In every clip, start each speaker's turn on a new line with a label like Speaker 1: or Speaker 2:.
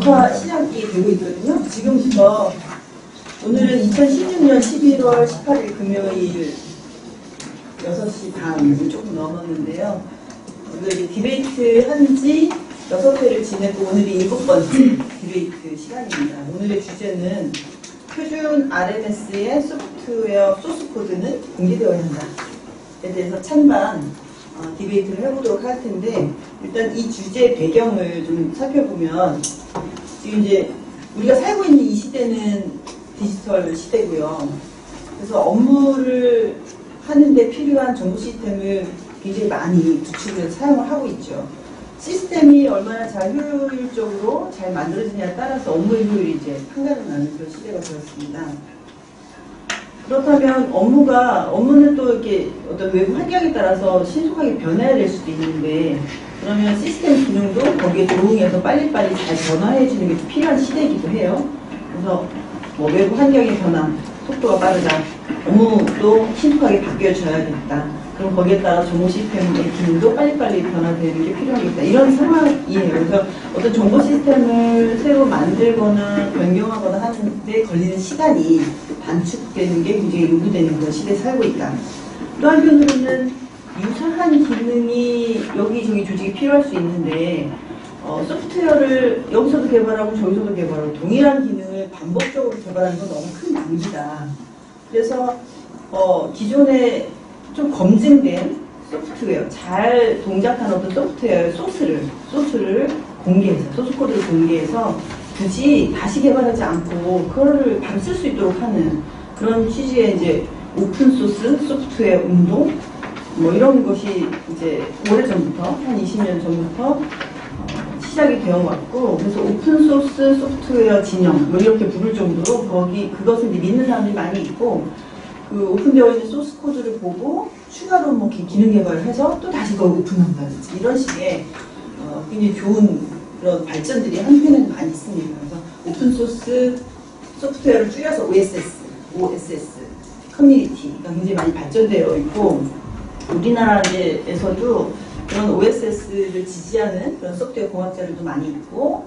Speaker 1: 녹화 시작이 되고 있거든요. 지금부터 오늘은 2016년 11월 18일 금요일 6시 반을 조금 넘었는데요. 우리가 이제 디베이트 한지 6회를 지내고 오늘이 7번째 디베이트 시간입니다. 오늘의 주제는 표준 RMS의 소프트웨어 소스 코드는 공개되어야 한다에 대해서 찬반 디베이트를 해보도록 할 텐데, 일단 이 주제의 배경을 좀 살펴보면, 지금 이제 우리가 살고 있는 이 시대는 디지털 시대고요. 그래서 업무를 하는데 필요한 정보 시스템을 굉장히 많이 구축을 해서 사용을 하고 있죠. 시스템이 얼마나 잘 효율적으로 잘 만들어지냐에 따라서 업무의 효율이 이제 판가름 나는 그런 시대가 되었습니다. 그렇다면 업무는 또 이렇게 어떤 외부 환경에 따라서 신속하게 변해야 될 수도 있는데, 그러면 시스템 기능도 거기에 도움해서 빨리빨리 잘 변화해주는 게 필요한 시대이기도 해요. 그래서 뭐 외부 환경의 변화, 속도가 빠르다, 업무도 신속하게 바뀌어져야겠다. 그럼 거기에 따라 정보 시스템의 기능도 빨리빨리 변화되는 게 필요하겠다. 이런 상황이에요. 그래서 어떤 정보 시스템을 새로 만들거나 변경하거나 하는데 걸리는 시간이 단축되는 게 굉장히 요구되는 그런 시대에 살고 있다. 또 한편으로는 유사한 기능이 여기저기 조직이 필요할 수 있는데, 소프트웨어를 여기서도 개발하고 저기서도 개발하고 동일한 기능을 반복적으로 개발하는 건 너무 큰 낭비다. 그래서 기존에 좀 검증된 소프트웨어, 잘 동작하는 어떤 소프트웨어의 소스를 공개해서, 소스 코드를 공개해서 굳이 다시 개발하지 않고 그거를 바로 쓸 수 있도록 하는 그런 취지의 이제 오픈소스 소프트웨어 운동, 뭐 이런 것이 이제 오래전부터, 한 20년 전부터 시작이 되어 왔고, 그래서 오픈소스 소프트웨어 진영, 뭐 이렇게 부를 정도로 그것을 이제 믿는 사람들이 많이 있고, 그 오픈되어 있는 소스 코드를 보고 추가로 뭐 기능 개발을 해서 또 다시 그걸 오픈한다든지 이런 식의 굉장히 좋은 그런 발전들이 한편에는 많이 있습니다. 그래서 오픈소스 소프트웨어를 줄여서 OSS, 커뮤니티가 굉장히 많이 발전되어 있고, 우리나라에서도 그런 OSS를 지지하는 그런 소프트웨어 공학자들도 많이 있고,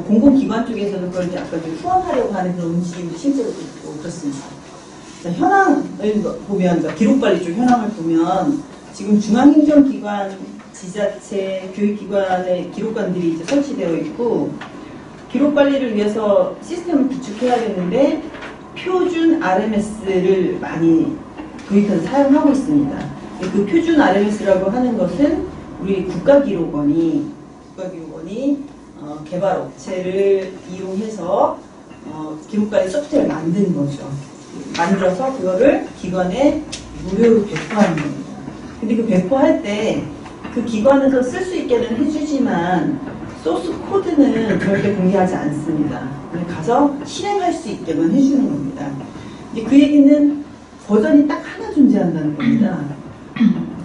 Speaker 1: 공공기관 쪽에서는 그걸 이제 아까 좀 후원하려고 하는 그런 움직임도 실제로 있고 그렇습니다. 자, 현황을 보면, 그러니까 기록관리 쪽 현황을 보면, 지금 중앙행정기관, 지자체, 교육기관의 기록관들이 이제 설치되어 있고, 기록관리를 위해서 시스템을 구축해야 되는데, 표준 RMS를 많이 도입해서 사용하고 있습니다. 그 표준 RMS라고 하는 것은 우리 국가기록원이 개발 업체를 이용해서 기록관리 소프트웨어를 만든 거죠. 만들어서 그거를 기관에 무료로 배포하는 겁니다. 근데 그 배포할 때 그 기관에서 쓸 수 있게는 해주지만 소스 코드는 절대 공개하지 않습니다. 가서 실행할 수 있게만 해주는 겁니다. 이제 그 얘기는 버전이 딱 하나 존재한다는 겁니다.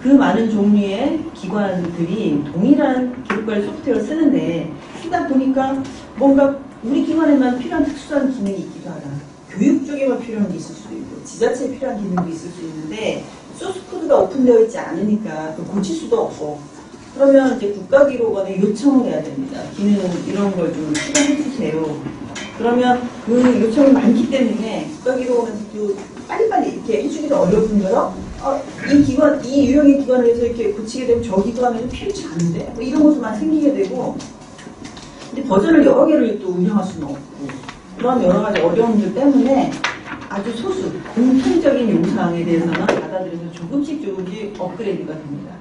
Speaker 1: 그 많은 종류의 기관들이 동일한 기록관리 소프트웨어를 쓰다 보니까 뭔가 우리 기관에만 필요한 특수한 기능이 있기도 하다. 교육 쪽에만 필요한 게 있을 수도 있고, 지자체에 필요한 기능도 있을 수 있는데, 소스 코드가 오픈되어 있지 않으니까 고칠 수도 없고, 그러면 이제 국가기록원에 요청을 해야 됩니다. 기능 이런 걸 좀 추가해 주세요. 그러면 그 요청이 많기 때문에 국가기록원에서도 빨리빨리 이렇게 해주기가 어려울 뿐더러, 이 유형의 기관에서 이렇게 고치게 되면 저 기관에는 필요치 않은데? 뭐 이런 것도만 생기게 되고, 근데 버전을 여러 개를 또 운영할 수는 없고, 그런 여러 가지 어려움들 때문에 아주 소수, 공통적인 요구사항에 대해서는 받아들여서 조금씩 업그레이드가 됩니다.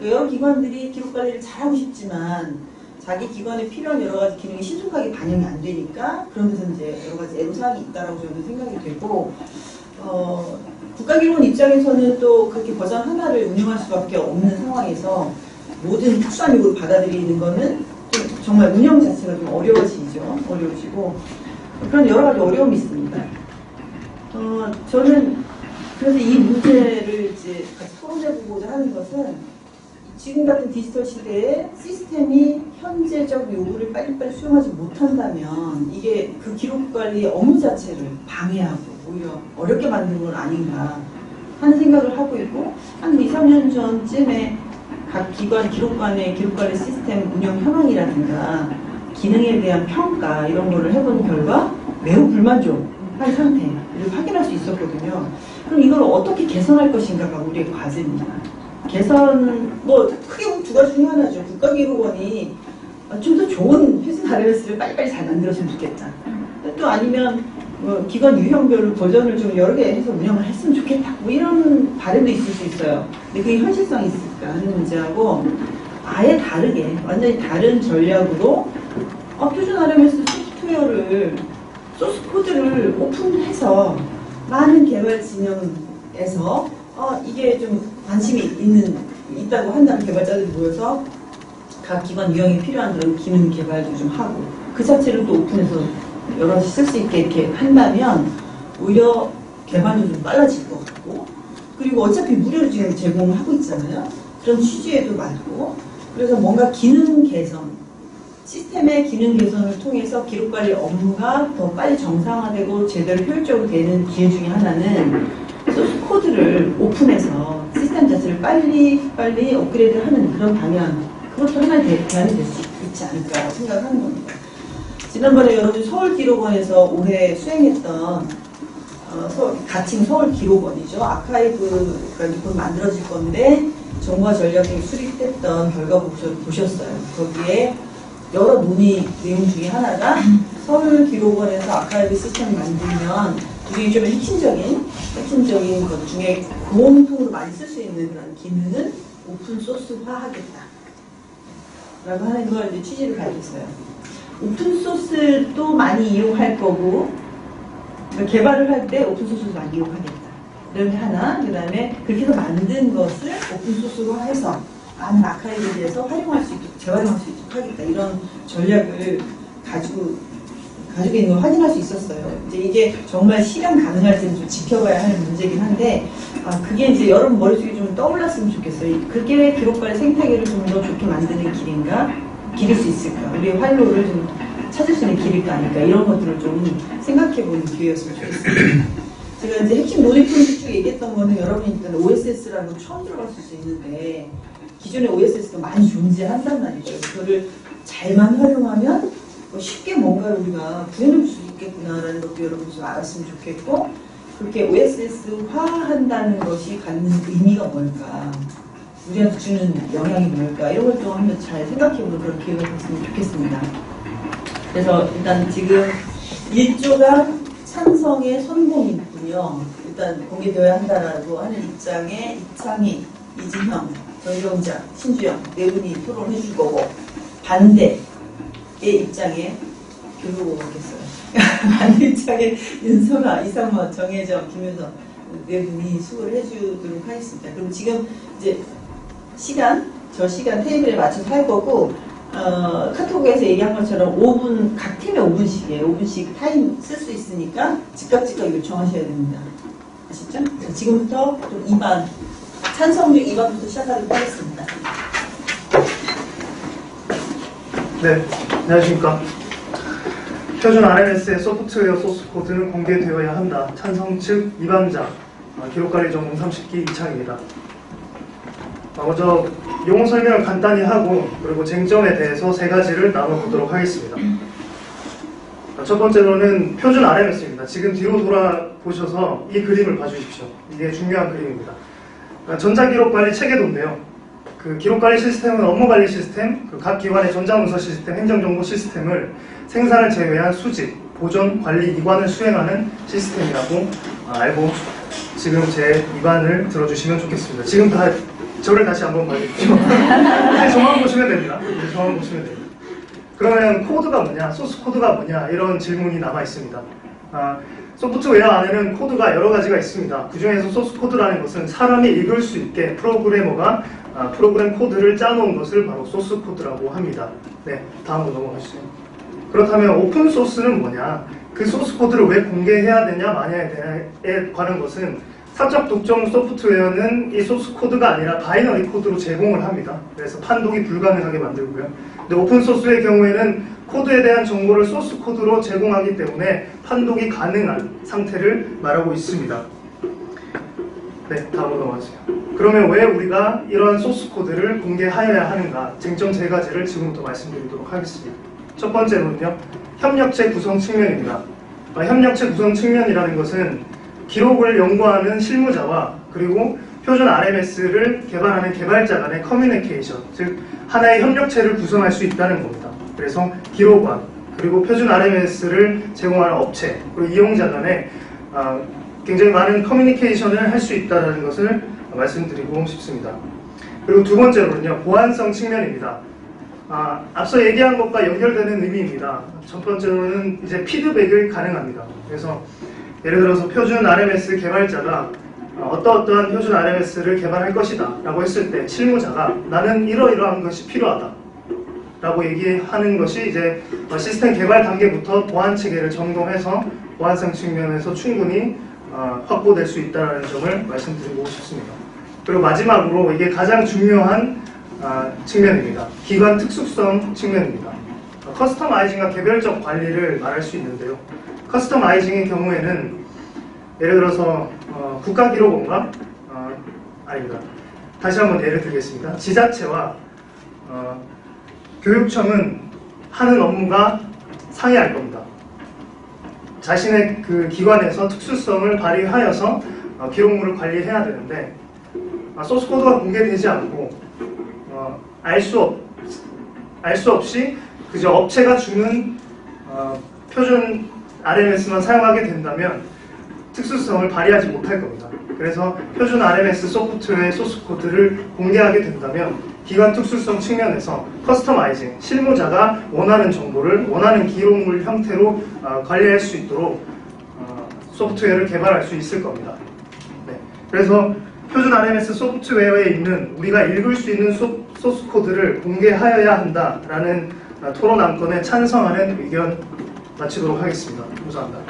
Speaker 1: 여러 기관들이 기록관리를 잘하고 싶지만 자기 기관에 필요한 여러 가지 기능이 신속하게 반영이 안 되니까 그런 데서 이제 여러 가지 애로사항이 있다라고 저는 생각이 되고, 국가기록원 입장에서는 또 그렇게 버전 하나를 운영할 수밖에 없는 상황에서 모든 특수한 요구를 받아들이는 거는 좀 정말 운영 자체가 좀 어려워지고 그런 여러 가지 어려움이 있습니다. 저는 그래서 이 문제를 이제 같이 토론해보고자 하는 것은, 지금 같은 디지털 시대에 시스템이 현재적 요구를 빨리빨리 수용하지 못한다면 이게 그 기록관리 업무 자체를 방해하고 오히려 어렵게 만드는 건 아닌가 하는 생각을 하고 있고, 한 2, 3년 전쯤에 각 기관 기록관의 기록관리 시스템 운영 현황이라든가 기능에 대한 평가 이런 거를 해본 결과 매우 불만족한 상태를 확인할 수 있었거든요. 그럼 이걸 어떻게 개선할 것인가가 우리의 과제입니다. 개선, 뭐 크게 보면 두 가지 중에 하나죠. 국가기록원이 좀 더 좋은 표준 RMS를 빨리빨리 잘 만들었으면 좋겠다. 또 아니면 뭐 기관 유형별로 버전을 좀 여러 개 해서 운영을 했으면 좋겠다. 뭐 이런 바람도 있을 수 있어요. 근데 그게 현실성이 있을까 하는 문제하고 아예 다르게 완전히 다른 전략으로 표준 RMS 소프트웨어를 소스 코드를 오픈해서 많은 개발 진영에서 이게 좀 관심이 있다고 한다는 개발자들이 모여서 각 기관 유형이 필요한 그런 기능 개발도 좀 하고 그 자체를 또 오픈해서 여럿이 쓸 수 있게 이렇게 한다면 오히려 개발도 좀 빨라질 것 같고 그리고 어차피 무료로 지금 제공하고 있잖아요. 그런 취지에도 맞고 그래서 뭔가 기능 개선 시스템의 기능 개선을 통해서 기록관리 업무가 더 빨리 정상화되고 제대로 효율적으로 되는 기회 중에 하나는 소스 코드를 오픈해서 시스템 자체를 빨리 업그레이드하는 그런 방향 그것도 하나의 대안이 될 수 있지 않을까 생각하는 겁니다. 지난번에 여러분 서울기록원에서 올해 수행했던 가칭 서울기록원이죠. 아카이브가 곧 만들어질 건데 정보화 전략이 수립됐던 결과 보셨어요. 거기에 여러 논의 내용 중에 하나가 서울기록원에서 아카이브 시스템을 만들면 우리 좀 핵심적인 것 중에 공통으로 많이 쓸 수 있는 그런 기능은 오픈소스화 하겠다. 라고 하는 걸 이제 취지를 가졌어요. 오픈소스도 많이 이용할 거고, 그러니까 개발을 할 때 오픈소스도 많이 이용하겠다. 이런 게 하나, 그 다음에 그렇게 해서 만든 것을 오픈소스로 해서 많은 아카이브에 대해서 활용할 수 있도록, 재활용할 수 있도록 하겠다. 이런 전략을 가지고 있는 걸 확인할 수 있었어요. 이제 이게 정말 실현 가능할지는 좀 지켜봐야 하는 문제긴 한데, 그게 이제 여러분 머릿속에 좀 떠올랐으면 좋겠어요. 그게 기록관리 생태계를 좀 더 좋게 만드는 길일 수 있을까? 우리의 활로를 좀 찾을 수 있는 길일까 아닐까? 이런 것들을 좀 생각해보는 기회였으면 좋겠습니다. 제가 이제 핵심 논의 포인트 쭉 얘기했던 거는 여러분이 일단 OSS라는 걸 처음 들어봤을 수 있는데, 기존에 OSS가 많이 존재한단 말이죠. 그거를 잘만 활용하면 쉽게 뭔가를 우리가 구해낼 수 있겠구나라는 것도 여러분이 좀 알았으면 좋겠고, 그렇게 OSS화한다는 것이 갖는 의미가 뭘까, 우리한테 주는 영향이 뭘까, 이런 걸 좀 한번 잘 생각해보는 그런 기회가 됐으면 좋겠습니다. 그래서 일단 지금 1조가 찬성의 선공이군요. 일단 공개되어야 한다라고 하는 입장에 이창희, 이진형, 정경자, 신주영 네 분이 토론을 해줄 거고, 반대의 입장에 교육을 먹겠어요. 반대 입장에 윤소라, 이상원, 정혜정, 김효선 네 분이 수고를 해주도록 하겠습니다. 그럼 지금 이제 저 시간 테이블에 맞춰서 할 거고, 카톡에서 얘기한 것처럼 5분, 각 팀에 5분씩이에요. 5분씩 타임 쓸 수 있으니까 즉각 요청하셔야 됩니다. 아시죠? 자, 지금부터 좀 2반, 찬성률 2반부터 시작하도록 하겠습니다.
Speaker 2: 네, 안녕하십니까. 표준 RMS의 소프트웨어 소스 코드는 공개되어야 한다. 찬성 측 2반자, 기록관리 전공 30기 이창입니다. 먼저 용어 설명을 간단히 하고, 그리고 쟁점에 대해서 세 가지를 나눠보도록 하겠습니다. 첫 번째로는 표준 RMS입니다. 지금 뒤로 돌아보셔서 이 그림을 봐주십시오. 이게 중요한 그림입니다. 전자기록관리 체계도인데요. 그 기록관리 시스템은 업무관리 시스템, 각 기관의 전자문서 시스템, 행정정보 시스템을 생산을 제외한 수집, 보존, 관리, 이관을 수행하는 시스템이라고 알고 지금 제 입안을 들어주시면 좋겠습니다. 지금 저를 다시 한번 봐주십시오. 이제 저만 보시면 됩니다. 그러면 코드가 뭐냐, 소스 코드가 뭐냐, 이런 질문이 남아 있습니다. 소프트웨어 안에는 코드가 여러 가지가 있습니다. 그 중에서 소스 코드라는 것은 사람이 읽을 수 있게 프로그래머가 프로그램 코드를 짜놓은 것을 바로 소스 코드라고 합니다. 네, 다음으로 넘어가시죠. 그렇다면 오픈 소스는 뭐냐, 그 소스 코드를 왜 공개해야 되냐 마냐에 관한 것은 사적 독점 소프트웨어는 이 소스 코드가 아니라 바이너리 코드로 제공을 합니다. 그래서 판독이 불가능하게 만들고요. 근데 오픈 소스의 경우에는 코드에 대한 정보를 소스 코드로 제공하기 때문에 판독이 가능한 상태를 말하고 있습니다. 네, 다음으로 넘어가세요. 그러면 왜 우리가 이러한 소스 코드를 공개하여야 하는가, 쟁점 세 가지를 지금부터 말씀드리도록 하겠습니다. 첫 번째로는요, 협력체 구성 측면입니다. 협력체 구성 측면이라는 것은 기록을 연구하는 실무자와 그리고 표준 RMS를 개발하는 개발자 간의 커뮤니케이션, 즉 하나의 협력체를 구성할 수 있다는 겁니다. 그래서 기록원, 그리고 표준 RMS를 제공하는 업체, 그리고 이용자 간에 굉장히 많은 커뮤니케이션을 할 수 있다는 것을 말씀드리고 싶습니다. 그리고 두 번째로는요, 보안성 측면입니다. 앞서 얘기한 것과 연결되는 의미입니다. 첫 번째로는 이제 피드백을 가능합니다. 그래서 예를 들어서 표준 RMS 개발자가 어떠한 표준 RMS를 개발할 것이다 라고 했을 때 실무자가 나는 이러이러한 것이 필요하다 라고 얘기하는 것이 이제 시스템 개발 단계부터 보안 체계를 점검해서 보안성 측면에서 충분히 확보될 수 있다는 점을 말씀드리고 싶습니다. 그리고 마지막으로 이게 가장 중요한 측면입니다. 기관 특수성 측면입니다. 커스터마이징과 개별적 관리를 말할 수 있는데요. 커스터마이징의 경우에는 예를 들어서 국가기록원과 아닙니다. 다시 한번 예를 들겠습니다. 지자체와 교육청은 하는 업무가 상이할 겁니다. 자신의 그 기관에서 특수성을 발휘하여서 기록물을 관리해야 되는데 소스코드가 공개되지 않고 알 수 없이 그저 업체가 주는 표준 RMS만 사용하게 된다면 특수성을 발휘하지 못할 겁니다. 그래서 표준 RMS 소프트웨어의 소스코드를 공개하게 된다면 기관 특수성 측면에서 커스터마이징, 실무자가 원하는 정보를 원하는 기록물 형태로 관리할 수 있도록 소프트웨어를 개발할 수 있을 겁니다. 네. 그래서 표준 RMS 소프트웨어에 있는 우리가 읽을 수 있는 소스코드를 공개하여야 한다라는 토론 안건에 찬성하는 의견 마치도록 하겠습니다. 감사합니다.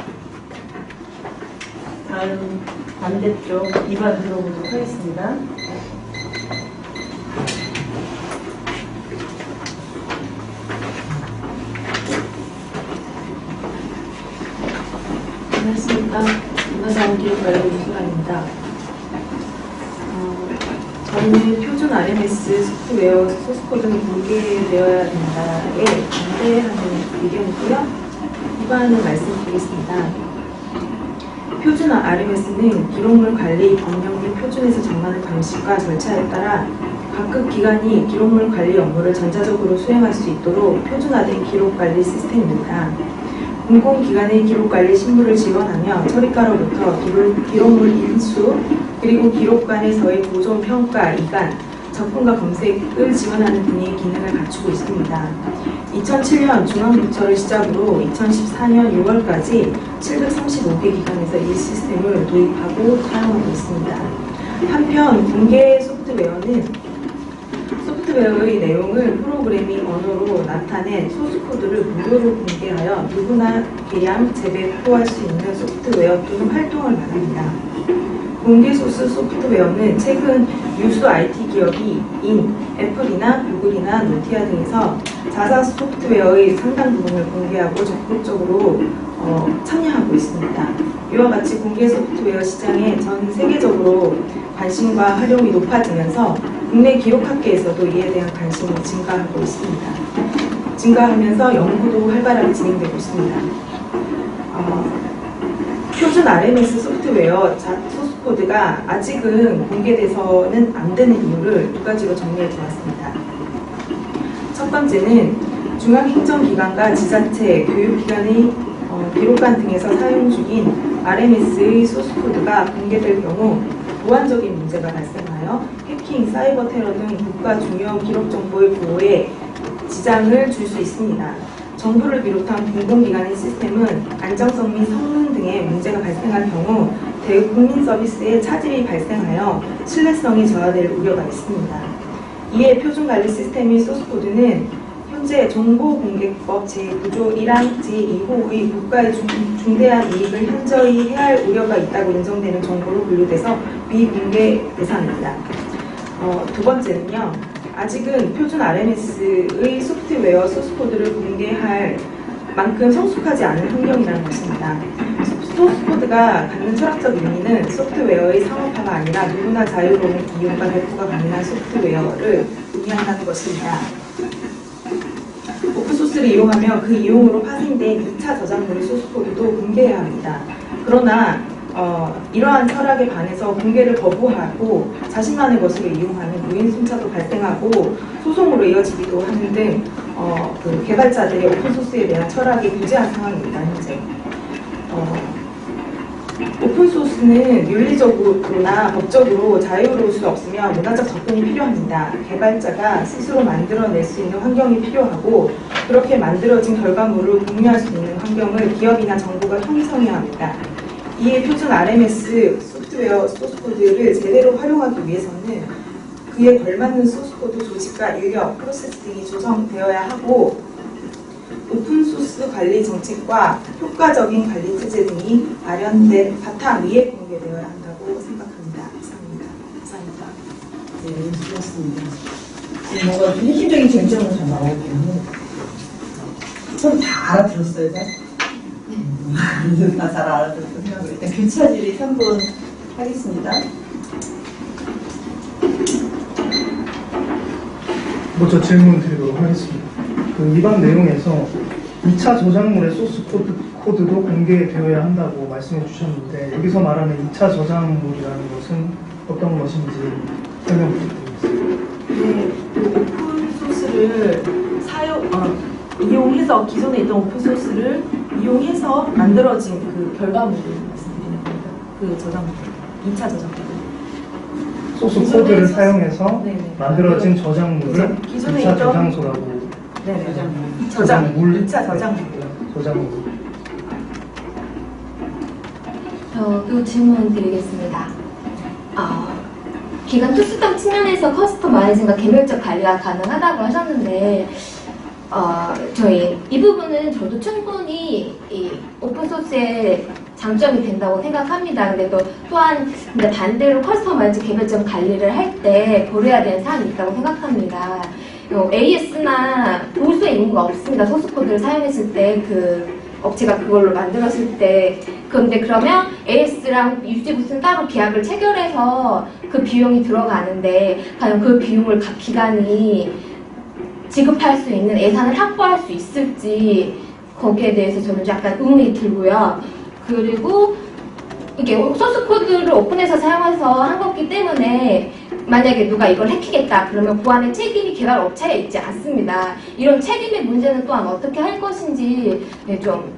Speaker 1: 다음 반대쪽 2번 들어보도록 하겠습니다.
Speaker 3: 안녕하십니까. 문화자원기획관리 유수란입니다. 저희는 표준 RMS 소프트웨어 소스코드는 공개되어야 된다에 반대하는 의견이고요. 위반을 말씀드리겠습니다. 표준 RMS는 기록물 관리 법령 및 표준에서 정하는 방식과 절차에 따라 각급 기관이 기록물 관리 업무를 전자적으로 수행할 수 있도록 표준화된 기록관리 시스템입니다. 공공기관의 기록관리 실무를 지원하며 처리가로부터 기록물 인수, 그리고 기록관에서의 보존, 평가, 이관, 접근과 검색을 지원하는 등의 기능을 갖추고 있습니다. 2007년 중앙부처를 시작으로 2014년 6월까지 735개 기관에서 이 시스템을 도입하고 사용하고 있습니다. 한편 공개 소프트웨어의 내용을 프로그래밍 언어로 나타낸 소스코드를 무료로 공개하여 누구나 개량, 재배, 포할 수 있는 소프트웨어 또는 활동을 말합니다. 공개 소스 소프트웨어는 최근 유수 IT 기업이 애플이나 구글이나 노티아 등에서 자사 소프트웨어의 상당 부분을 공개하고 적극적으로 참여하고 있습니다. 이와 같이 공개 소프트웨어 시장에 전 세계적으로 관심과 활용이 높아지면서 국내 기록학계에서도 이에 대한 관심이 증가하고 있습니다. 증가하면서 연구도 활발하게 진행되고 있습니다. 표준 RMS 소프트웨어 소스코드가 아직은 공개돼서는 안 되는 이유를 두 가지로 정리해 보았습니다. 첫 번째는 중앙행정기관과 지자체, 교육기관의 기록관 등에서 사용 중인 RMS의 소스코드가 공개될 경우 보안적인 문제가 발생하여 해킹, 사이버 테러 등 국가 중요 기록 정보의 보호에 지장을 줄 수 있습니다. 정부를 비롯한 공공기관의 시스템은 안정성 및 성능 등의 문제가 발생할 경우 대국민 서비스에 차질이 발생하여 신뢰성이 저하될 우려가 있습니다. 이에 표준관리 시스템의 소스코드는 현재 정보공개법 제9조 1항 제2호의 국가의 중대한 이익을 현저히 해할 우려가 있다고 인정되는 정보로 분류돼서 비공개 대상입니다. 두 번째는요. 아직은 표준 RMS의 소프트웨어 소스코드를 공개할 만큼 성숙하지 않은 환경이라는 것입니다. 소스코드가 갖는 철학적 의미는 소프트웨어의 상업화가 아니라 누구나 자유로운 이용과 배포가 가능한 소프트웨어를 의미한다는 것입니다. 오픈소스 소스를 이용하면 그 이용으로 파생된 2차 저작물의 소스코드도 공개해야 합니다. 그러나 이러한 철학에 반해서 공개를 거부하고 자신만의 것으로 이용하는 무인 순차도 발생하고 소송으로 이어지기도 하는 등 그 개발자들의 오픈소스에 대한 철학이 부재한 상황입니다. 현재. 오픈소스는 윤리적으로나 법적으로 자유로울 수 없으며 문화적 접근이 필요합니다. 개발자가 스스로 만들어낼 수 있는 환경이 필요하고 그렇게 만들어진 결과물을 공유할 수 있는 환경을 기업이나 정부가 형성해야 합니다. 이에 표준 RMS 소프트웨어 소스코드를 제대로 활용하기 위해서는 그에 걸맞는 소스코드 조직과 인력, 프로세스 등이 조성되어야 하고 오픈소스 관리 정책과 효과적인 관리 체제 등이 마련된 바탕 위에 공개되어야 한다고 생각합니다. 이상입니다.
Speaker 1: 네, 수고하셨습니다. 지금 뭔가 좀 핵심적인 쟁점으로 잘 나오긴 합니다. 전 다 알아들었어요, 잘? 다 잘 알아들었다고 생각을 일단 교차질이 3분 하겠습니다.
Speaker 2: 먼저 질문 드리도록 하겠습니다. 그 위반 내용에서 2차 저작물의 소스 코드도 공개되어야 한다고 말씀해 주셨는데 여기서 말하는 2차 저작물이라는 것은 어떤 것인지 설명 부탁드리겠습니다.
Speaker 3: 네, 오픈소스를 이용해서 기존에 있던 오픈소스를 이용해서 만들어진 그 결과물을 말씀드리는 겁니다. 그 저작물, 2차 저작물.
Speaker 2: 소스 코드를 사용해서
Speaker 3: 네네.
Speaker 2: 만들어진 저작물을
Speaker 3: 그죠. 기존에
Speaker 2: 2차
Speaker 3: 있던-
Speaker 2: 저장소라고
Speaker 3: 네,
Speaker 1: 저작물.
Speaker 3: 저작물, 2차 저작물.
Speaker 2: 저작물.
Speaker 4: 저도 질문 드리겠습니다. 기관 특수성 측면에서 커스터마이징과 개별적 관리가 가능하다고 하셨는데 저희 이 부분은 저도 충분히 이 오픈소스의 장점이 된다고 생각합니다. 근데 또한 근데 반대로 커스터마이즈 개별적 관리를 할 때 고려해야 되는 사항이 있다고 생각합니다. AS나 볼 수 있는 거 없습니다. 소스코드를 사용했을 때 그 업체가 그걸로 만들었을 때. 그런데 그러면 AS랑 유지부스는 따로 계약을 체결해서 그 비용이 들어가는데 과연 그 비용을 각 기관이 지급할 수 있는 예산을 확보할 수 있을지 거기에 대해서 저는 약간 의문이 들고요. 그리고 이게 소스 코드를 오픈해서 사용해서 한 거기 때문에 만약에 누가 이걸 해키겠다 그러면 보안의 책임이 개발 업체에 있지 않습니다. 이런 책임의 문제는 또한 어떻게 할 것인지 좀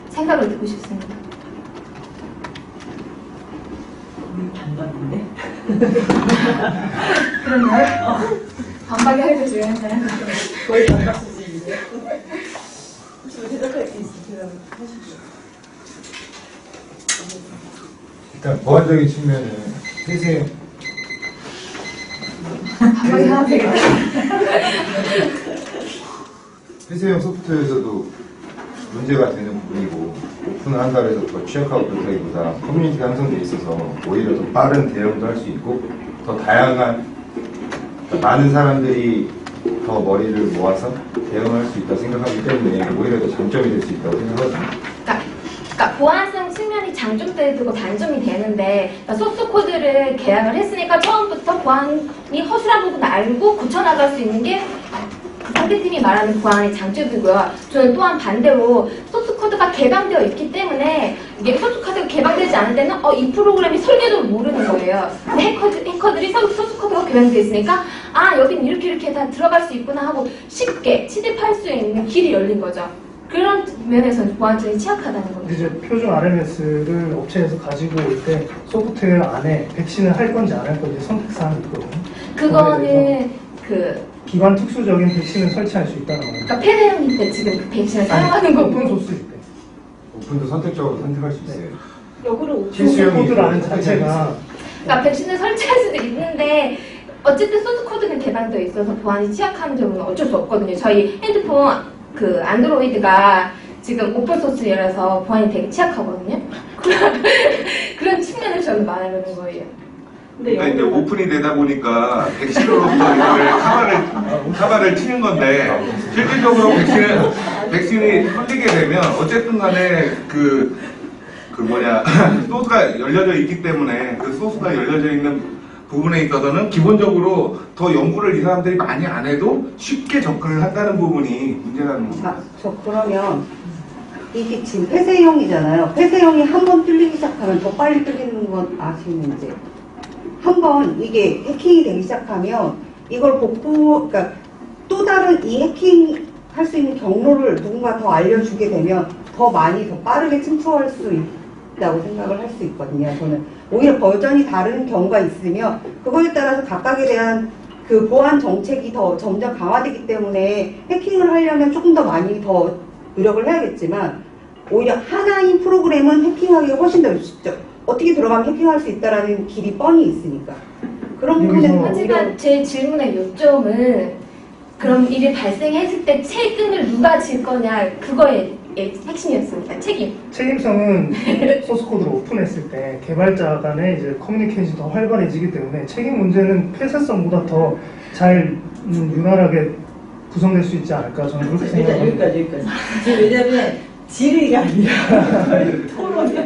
Speaker 4: 생각을 듣고 싶습니다.
Speaker 1: 반반인데?
Speaker 4: 그런가요? 반박이 하기도 중요하잖아요.
Speaker 1: 거의 반반 수준인데? 혹시 뭐 대답할 게 있으세요? 하시죠.
Speaker 5: 일단 보안적인 측면은 폐쇄
Speaker 4: 반박이 하나 되겠다.
Speaker 5: 폐쇄형 소프트웨어에서도 문제가 되는 부분이고 오픈을 한다고 해서 더 취약하고 그렇다기보다 커뮤니티가 형성돼 있어서 오히려 더 빠른 대응도 할 수 있고 더 다양한 많은 사람들이 더 머리를 모아서 대응할 수 있다고 생각하기 때문에 오히려 더 장점이 될 수 있다고 생각하거든요.
Speaker 4: 그러니까 보안성 측면이 장점도 되고 단점이 되는데 그러니까 소스 코드를 계약을 했으니까 처음부터 보안이 허술한 부분을 알고 고쳐나갈 수 있는 게 상대팀이 말하는 보안의 장점이고요. 저는 또한 반대로 소스 코드가 개방되어 있기 때문에 이게 소스 코드가 개방되지 않은 데는 이 프로그램이 설계도 모르는 거예요. 근데 해커들이 소스 코드가 개방되어 있으니까 여긴 이렇게 다 들어갈 수 있구나 하고 쉽게 침입할 수 있는 길이 열린 거죠. 그런 면에서는 보안성이 취약하다는
Speaker 2: 근데
Speaker 4: 거죠.
Speaker 2: 이제 표준 RMS를 업체에서 가지고 올 때 소프트웨어 안에 백신을 할 건지 안 할 건지 선택사항이 있거든요.
Speaker 4: 그거는
Speaker 2: 기관 특수적인 백신을 설치할 수 있다는 거예요.
Speaker 4: 그러니까 폐쇄형일 때 지금 그 백신을 사용하는 거고
Speaker 2: 오픈소스일 때.
Speaker 5: 오픈도 선택적으로 선택할 수 있어요.
Speaker 3: 역으로
Speaker 2: 소스 코드라는 자체가
Speaker 4: 그러니까 백신을 설치할 수도 있는데 어쨌든 소스 코드는 개방되어 있어서 보안이 취약한 점은 어쩔 수 없거든요. 저희 핸드폰 안드로이드가 지금 오픈 소스라서 보안이 되게 취약하거든요. 그런 측면을 저는 말하는 거예요.
Speaker 6: 그러니까 이제 오픈이 되다 보니까 백신으로서 이거를 카바를 치는 건데 실질적으로 백신이 풀리게 되면 어쨌든 간에 소스가 열려져 있기 때문에 그 소스가 열려져 있는 부분에 있어서는 기본적으로 더 연구를 이 사람들이 많이 안 해도 쉽게 접근을 한다는 부분이 문제라는 겁니다.
Speaker 7: 저 그러면 이게 지금 폐쇄형이잖아요. 폐쇄형이 한 번 뚫리기 시작하면 더 빨리 뚫리는 건 아시는지. 한 번 이게 해킹이 되기 시작하면 이걸 그러니까 또 다른 이 해킹 할 수 있는 경로를 누군가 더 알려주게 되면 더 많이 더 빠르게 침투할 수 있다고 생각을 할 수 있거든요. 저는 오히려 버전이 다른 경우가 있으면 그거에 따라서 각각에 대한 그 보안 정책이 더 점점 강화되기 때문에 해킹을 하려면 조금 더 많이 더 노력을 해야겠지만 오히려 하나인 프로그램은 해킹하기가 훨씬 더 쉽죠. 어떻게 들어가면 해킹할 수 있다라는 길이 뻔히 있으니까. 그런 부분에는 오히려
Speaker 4: 하지만 제 질문의 요점은 그럼 일이 발생했을 때 책임을 누가 질 거냐 그거에 핵심이었습니다.
Speaker 2: 책임성은 소스코드를 오픈했을 때 개발자 간의 이제 커뮤니케이션이 더 활발해지기 때문에 책임 문제는 폐쇄성보다 더 잘 유난하게 구성될 수 있지 않을까 저는 그렇게
Speaker 1: 일단
Speaker 2: 생각합니다.
Speaker 1: 여기까지. 지금 왜냐면 질의가 아니라 토론이야.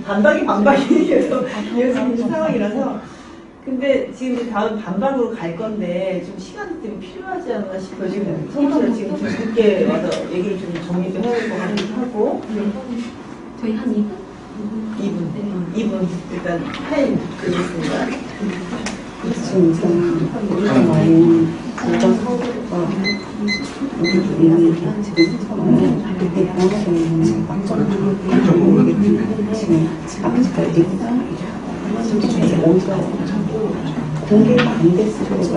Speaker 1: 반박이 계속 이어지는 상황이라서. 근데 지금 이제 다음 반박으로 갈 건데 좀 시간 좀 필요하지 않나 싶어요. 지금 서로를 지금 좀 늦게 와서 얘기를 좀 정리도 해야 될 것 같기도 하고.
Speaker 4: 저희 한 2분?
Speaker 1: 2분 일단 타임 드리겠습니다.
Speaker 7: 지금 우리가 많이 그런 서울과 우리 지금 처음에 그때 보호자는 지금 아까 얘기가 오히려 공개가 안 됐을 때가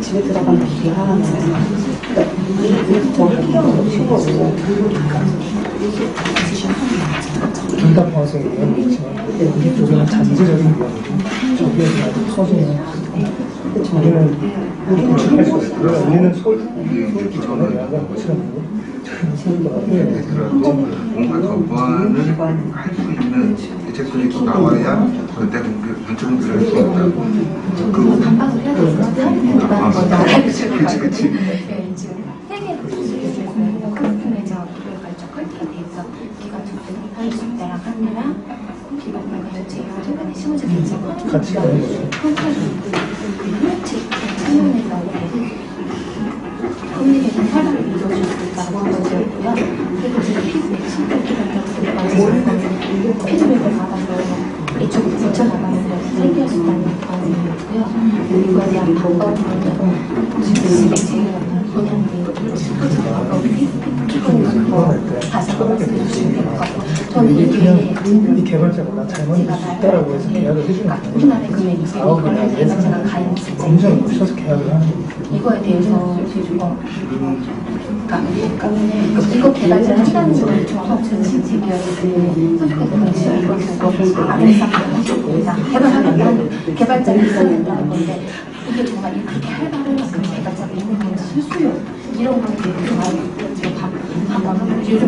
Speaker 7: 집에 들어가면 되게 하는 거예요. 그러니까 저 학교도 쉬워고
Speaker 2: 응답 방송이 위험이 있지만 우리 쪽에는 잠재적인 위험이고 저기에 아주 커지는 우리는 구축할 수 있어요. 우리는 소유기 전에 양을 거치는
Speaker 6: 얘들하고 뭔가 거부안을 할 수 있는 대책들이 또 나와야 그때 전체 공개를 할 수 있다고. 그
Speaker 4: 반박을 해야 되죠.
Speaker 6: 그치.
Speaker 4: 네, 지금 세계 컴퓨터에서 약간 퀄리티가 돼서 기관 접근이 할 때랑 하느라 기관과 전체가 중간에 심으자 괜찮고
Speaker 2: 같이 가는 거죠.
Speaker 4: 설명에서 커뮤니케이션 활동을 이루어줄 수 있다고 한 것이었고요. 그리고 제가 피드백 기관들한테 맞아서 피드백을 받아서 이쪽으로 붙여나가는 것을 생길 수 있다는 관점이었고요. 이거에 대한 방법은 지금 제가 다시 한번 말씀해 주시면 될 것 같고 저는
Speaker 2: 이 개발자가 나 잘 만들 수 있다라고 해서 계약을 해주는
Speaker 4: 우리나라의 금액이 이걸 해서 제가 가입했을 때
Speaker 2: 검증을 붙여서 계약을 하는 겁니다.
Speaker 4: 이거에 대해서 이거 개발을 한다는 걸 정확히 제기하는데 소속해서 안 했습니다. 개발하면 개발자를 있어낸다는 건데 이게 정말 그렇게 활발한 그 개발자가 있는 건지 실수요 이런 거에 대해서 제가 요즘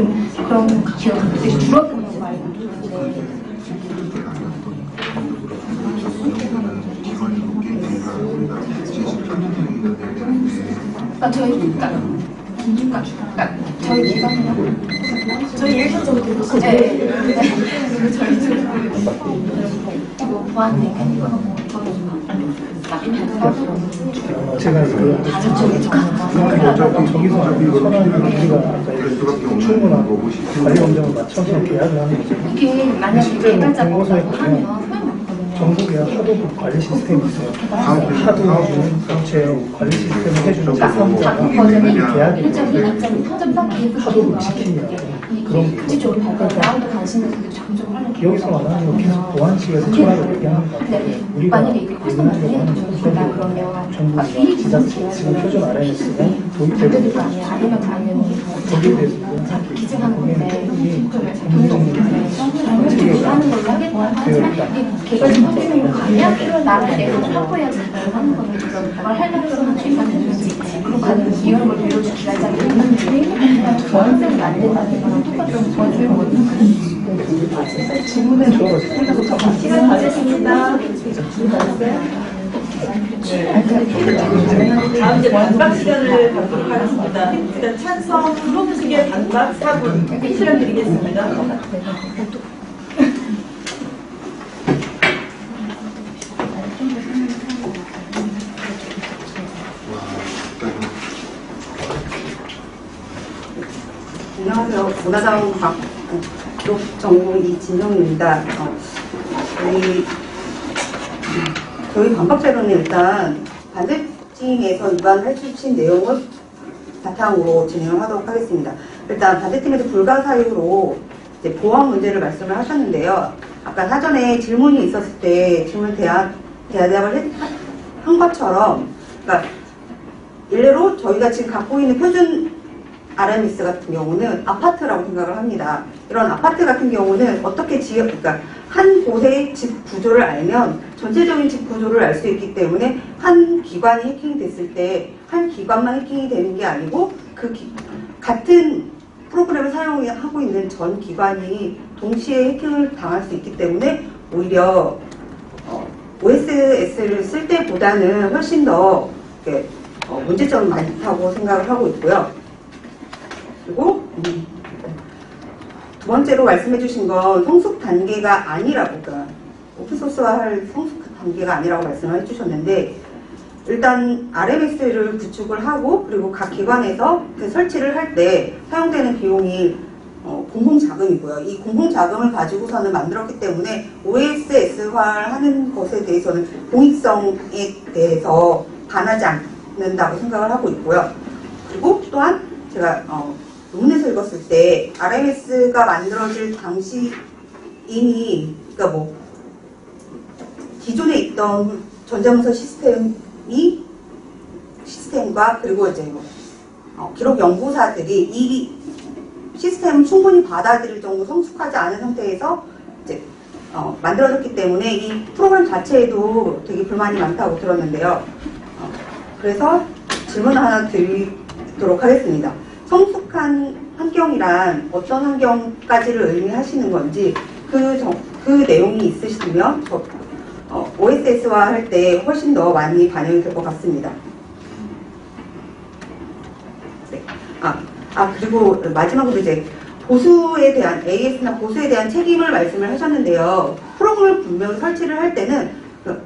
Speaker 4: 그런 기업들이 줄어드는 거 말고 저희 기관이요? 저희 일반적으로 들고 네. 저희 쪽 보안대 이거
Speaker 2: 제가 저기서 선언을 우리가 충분하고 관리 검증을 맞춰서 계약을 하는 거죠.
Speaker 4: 이게 만약에
Speaker 2: 실제로
Speaker 4: 개발자가
Speaker 2: 공고서에
Speaker 4: 하면
Speaker 2: 보면 정부 계약 하도 관리 시스템이 있어요. 하도 제 관리 시스템을 해주는
Speaker 4: 작은 버전이
Speaker 2: 계약이
Speaker 4: 1.2, 2.3
Speaker 2: 하도 지키냐 그런
Speaker 4: 구체적으로 발표 라운드 관심에서 점점 하는
Speaker 2: 여기서 말하는 거 계속 보안 측에서 전화를 얘기하는 것 같아요. 우리가
Speaker 4: 만약에 이게 커스터마이즈 해준다 그러면
Speaker 2: 정부가
Speaker 4: 미리
Speaker 2: 지자체 지금 표준 RMS가 도입되고
Speaker 4: 거 아니야? 아니면
Speaker 2: 거기에 대해서
Speaker 4: 기증하는 건데 돈도 없는데 하는 걸로 하겠다 하지만 이게 개발 선생님이 가면 나를 내가 확보해야 된다고 하는 거는 그걸 하려면 기회가 되는지 그리고 가는 이런 걸 배워줄 기자들이 있는지 저한테는 안 된다는 거랑 똑같은 도와주는 거는
Speaker 2: 질문은 좋아요.
Speaker 1: 시간 다 됐습니다. 다음 이제 반박 시간을 갖도록 하겠습니다. 일단 찬성 부동식의 반박 4분 시간 드리겠습니다.
Speaker 7: 안녕하세요. 문화자원과학 쪽 전공 이진영입니다. 저희 반박자료는 일단 반대팀에서 위반해 주신 내용을 바탕으로 진행을 하도록 하겠습니다. 일단 반대팀에서 불가사의로 이제 보안 문제를 말씀을 하셨는데요. 아까 사전에 질문이 있었을 때 질문 대답을 한 것처럼, 그러니까 일례로 저희가 지금 갖고 있는 표준 RMS 같은 경우는 아파트라고 생각을 합니다. 이런 아파트 같은 경우는 어떻게 그러니까 한 곳의 집 구조를 알면 전체적인 집 구조를 알 수 있기 때문에 한 기관이 해킹됐을 때 한 기관만 해킹이 되는 게 아니고 같은 프로그램을 사용하고 있는 전 기관이 동시에 해킹을 당할 수 있기 때문에 오히려 OSS를 쓸 때보다는 훨씬 더 문제점이 많다고 생각을 하고 있고요. 그리고 두 번째로 말씀해 주신 건 성숙 단계가 아니라고, 그러니까 오픈소스화할 성숙 단계가 아니라고 말씀을 해주셨는데, 일단 RMS를 구축을 하고 그리고 각 기관에서 그 설치를 할 때 사용되는 비용이 공공자금이고요. 이 공공자금을 가지고서는 만들었기 때문에 OSS화하는 것에 대해서는 공익성에 대해서 반하지 않는다고 생각을 하고 있고요. 그리고 또한 제가 논문에서 읽었을 때 RMS가 만들어질 당시 이미, 그러니까 뭐 기존에 있던 전자문서 시스템과 그리고 이제 기록 연구사들이 이 시스템을 충분히 받아들일 정도 성숙하지 않은 상태에서 이제 만들어졌기 때문에 이 프로그램 자체에도 되게 불만이 많다고 들었는데요. 그래서 질문 하나 드리도록 하겠습니다. 성숙한 환경이란 어떤 환경까지를 의미하시는 건지 그 내용이 있으시면 OSS화 할 때 훨씬 더 많이 반영이 될 것 같습니다. 네. 그리고 마지막으로 이제 보수에 대한 AS나 보수에 대한 책임을 말씀을 하셨는데요. 프로그램을 분명히 설치를 할 때는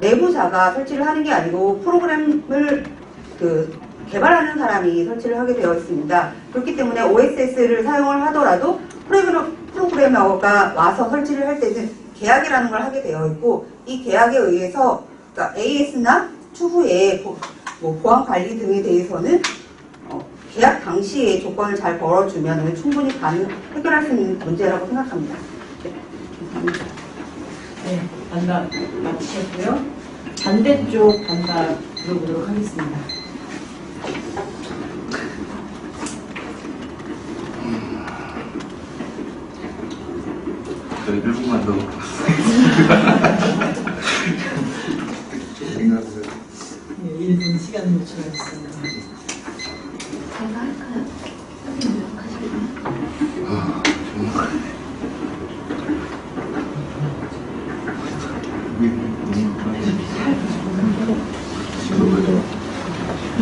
Speaker 7: 내부자가 설치를 하는 게 아니고 프로그램을 개발하는 사람이 설치를 하게 되어 있습니다. 그렇기 때문에 OSS를 사용을 하더라도 프로그래머가 와서 설치를 할 때는 계약이라는 걸 하게 되어 있고, 이 계약에 의해서 그러니까 AS나 추후에 보안 관리 등에 대해서는 계약 당시에 조건을 잘 걸어주면 충분히 해결할 수 있는 문제라고 생각합니다. 네, 감사합니다.
Speaker 1: 네, 반박 마치셨고요. 반대쪽 반박 들어보도록 하겠습니다.
Speaker 6: 저희 1분만 더.
Speaker 5: 생각하세요.
Speaker 1: 네, 1분 시간을 요청하셨습니다.
Speaker 4: 제가 할까요?
Speaker 6: 정말.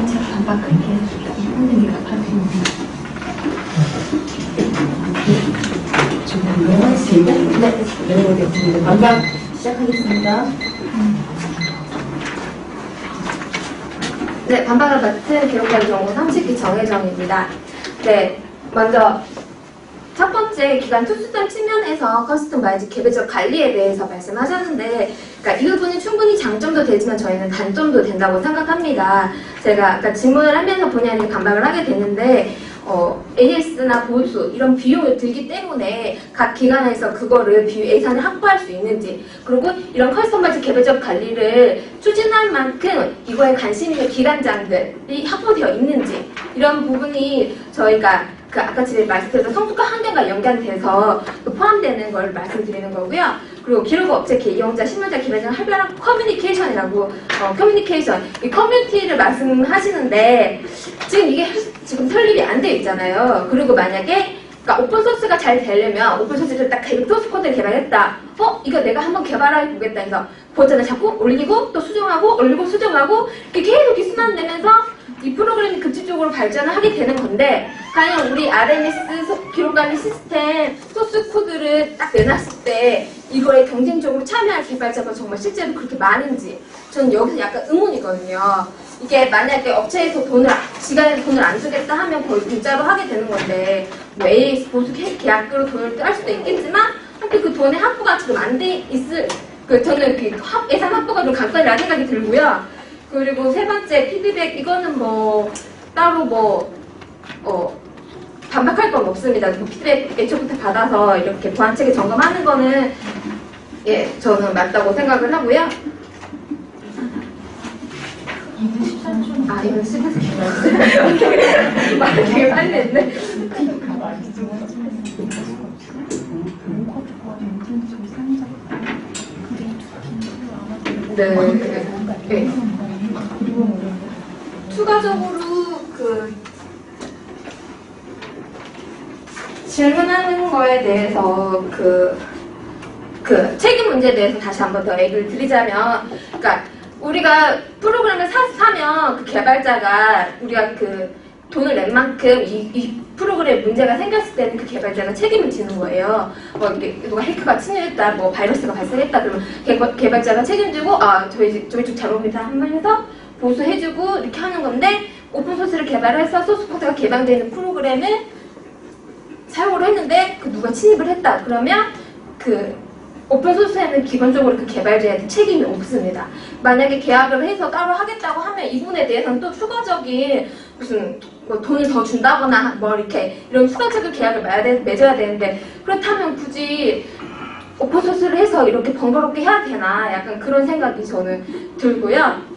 Speaker 4: 제가 반박할게요. 선생님이 반박해주세요.
Speaker 1: 네, 반박 시작하겠습니다.
Speaker 4: 네, 반박을 맡은 기록관 전공 30기 정혜정입니다. 네, 먼저 첫 번째 기관 특수성 측면에서 커스터마이즈 개별적 관리에 대해서 말씀하셨는데, 그러니까 이 부분은 충분히 장점도 되지만 저희는 단점도 된다고 생각합니다. 제가 아까 질문을 하면서 본의 아니게 반박을 하게 됐는데, AS나 보수 이런 비용이 들기 때문에 각 기관에서 그거를 예산을 확보할 수 있는지, 그리고 이런 커스터마이즈 개별적 관리를 추진할 만큼 이거에 관심 있는 기관장들이 확보되어 있는지, 이런 부분이 저희가 아까 제가 말씀드렸던 성숙한 환경과 연관돼서 포함되는 걸 말씀드리는 거고요. 그리고 기록업체, 이용자, 신문자, 기반장 할별한 커뮤니케이션이라고, 커뮤니케이션, 이 커뮤니티를 말씀하시는데 지금 이게 지금 설립이 안 돼 있잖아요. 그리고 만약에 그러니까 오픈소스가 잘 되려면 오픈소스를 딱 소스 코드를 개발했다. 이거 내가 한번 개발해 보겠다 해서 버전을 자꾸 올리고 또 수정하고 올리고 수정하고 이렇게 계속 기순환되면서 이 프로그램이 급진적으로 발전을 하게 되는 건데, 과연 우리 RMS 기록관리 시스템 소스 코드를 딱 내놨을 때 이거에 경쟁적으로 참여할 개발자가 정말 실제로 그렇게 많은지 저는 여기서 약간 의문이거든요. 이게 만약에 업체에서 시간에 돈을 안 주겠다 하면 거의 공짜로 하게 되는 건데, 뭐 AS 보수 계약으로 돈을 뜰 수도 있겠지만, 한편 그 돈의 확보가 지금 안 돼 있을, 저는 그 예산 확보가 좀 간단이라는 생각이 들고요. 그리고 세 번째, 피드백, 이거는 뭐, 따로 반박할 건 없습니다. 그 피드백 애초부터 받아서 이렇게 보안체계 점검하는 거는, 예, 저는 맞다고 생각을 하고요. 이건 10에서 길었어요. 말 되게 빨리 했네. 네. 추가적으로 질문하는 거에 대해서 책임 문제에 대해서 다시 한 번 더 얘기를 드리자면, 그러니까 우리가 프로그램을 사면 그 개발자가 우리가 돈을 낸 만큼 이 프로그램에 문제가 생겼을 때는 그 개발자가 책임을 지는 거예요. 이게 누가 해커가 침입했다, 바이러스가 발생했다 그러면 개발자가 책임지고 저희 쪽 잘못입니다 하면서 보수해주고 이렇게 하는 건데, 오픈소스를 개발해서 소스코드가 개방되는 프로그램을 사용을 했는데 누가 침입을 했다 그러면 오픈소스에는 기본적으로 그 개발자한테 책임이 없습니다. 만약에 계약을 해서 따로 하겠다고 하면 이 부분에 대해서는 또 추가적인 무슨 돈을 더 준다거나 이런 추가적인 계약을 맺어야 되는데, 그렇다면 굳이 오픈소스를 해서 이렇게 번거롭게 해야 되나, 약간 그런 생각이 저는 들고요.